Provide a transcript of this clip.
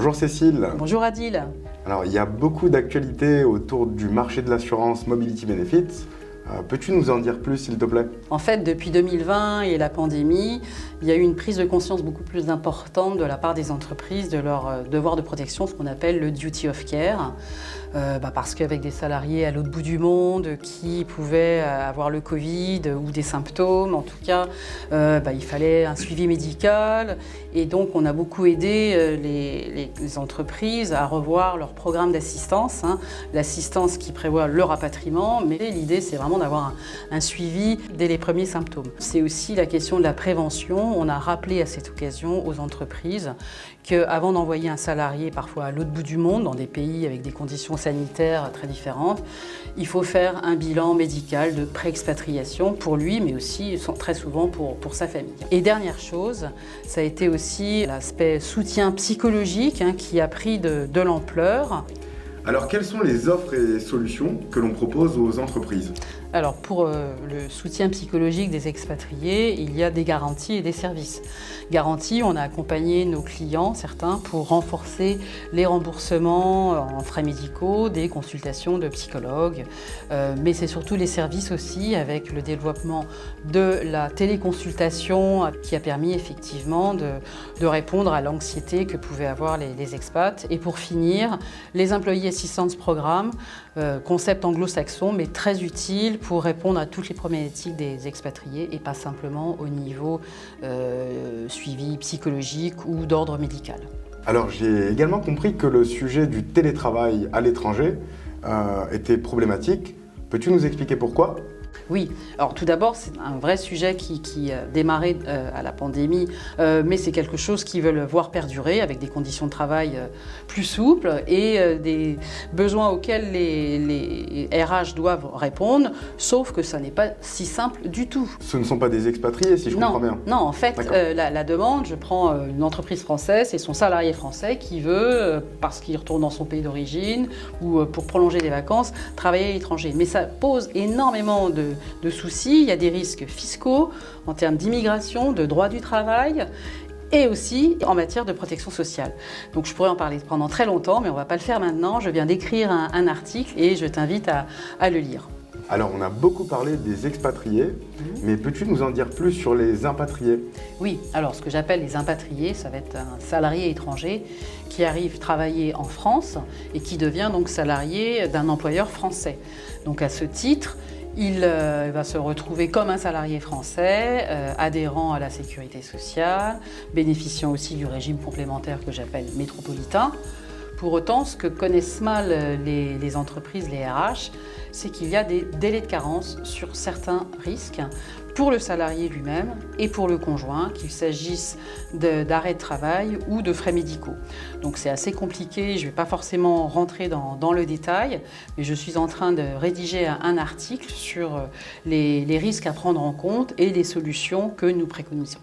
Bonjour Cécile. Bonjour Adil. Alors, il y a beaucoup d'actualités autour du marché de l'assurance Mobility Benefits. Peux-tu nous en dire plus, s'il te plaît? En fait, depuis 2020 et la pandémie, il y a eu une prise de conscience beaucoup plus importante de la part des entreprises de leur devoir de protection, ce qu'on appelle le duty of care. Parce qu'avec des salariés à l'autre bout du monde qui pouvaient avoir le Covid ou des symptômes, en tout cas, il fallait un suivi médical. Et donc, on a beaucoup aidé les entreprises à revoir leur programme d'assistance, l'assistance qui prévoit le rapatriement. Mais l'idée, c'est vraiment d'avoir un suivi dès les premiers symptômes. C'est aussi la question de la prévention. On a rappelé à cette occasion aux entreprises qu'avant d'envoyer un salarié parfois à l'autre bout du monde, dans des pays avec des conditions sanitaires très différentes, il faut faire un bilan médical de pré-expatriation pour lui, mais aussi très souvent pour sa famille. Et dernière chose, ça a été aussi l'aspect soutien psychologique qui a pris de l'ampleur. Alors, quelles sont les offres et solutions que l'on propose aux entreprises? Alors, pour le soutien psychologique des expatriés, il y a des garanties et des services. Garanties, on a accompagné nos clients, certains, pour renforcer les remboursements en frais médicaux, des consultations de psychologues, mais c'est surtout les services aussi, avec le développement de la téléconsultation qui a permis effectivement de répondre à l'anxiété que pouvaient avoir les expats. Et pour finir, les Employee Assistance Programme, concept anglo-saxon, mais très utile pour répondre à toutes les problématiques des expatriés et pas simplement au niveau suivi psychologique ou d'ordre médical. Alors, j'ai également compris que le sujet du télétravail à l'étranger était problématique. Peux-tu nous expliquer pourquoi ? Oui, alors tout d'abord, c'est un vrai sujet qui a démarré à la pandémie, mais c'est quelque chose qu'ils veulent voir perdurer avec des conditions de travail plus souples et des besoins auxquels les RH doivent répondre, sauf que ça n'est pas si simple du tout. Ce ne sont pas des expatriés, si je comprends bien. Non, en fait, la demande, je prends une entreprise française, c'est son salarié français qui veut, parce qu'il retourne dans son pays d'origine ou pour prolonger des vacances, travailler à l'étranger. Mais ça pose énormément de soucis, il y a des risques fiscaux en termes d'immigration, de droit du travail et aussi en matière de protection sociale. Donc je pourrais en parler pendant très longtemps, mais on ne va pas le faire maintenant. Je viens d'écrire un article et je t'invite à le lire. Alors, on a beaucoup parlé des expatriés, mais peux-tu nous en dire plus sur les impatriés? Oui, alors ce que j'appelle les impatriés, ça va être un salarié étranger qui arrive travailler en France et qui devient donc salarié d'un employeur français. Donc à ce titre, il va se retrouver comme un salarié français, adhérent à la sécurité sociale, bénéficiant aussi du régime complémentaire que j'appelle métropolitain. Pour autant, ce que connaissent mal les entreprises, les RH, c'est qu'il y a des délais de carence sur certains risques pour le salarié lui-même et pour le conjoint, qu'il s'agisse d'arrêt de travail ou de frais médicaux. Donc c'est assez compliqué, je ne vais pas forcément rentrer dans le détail, mais je suis en train de rédiger un article sur les risques à prendre en compte et les solutions que nous préconisons.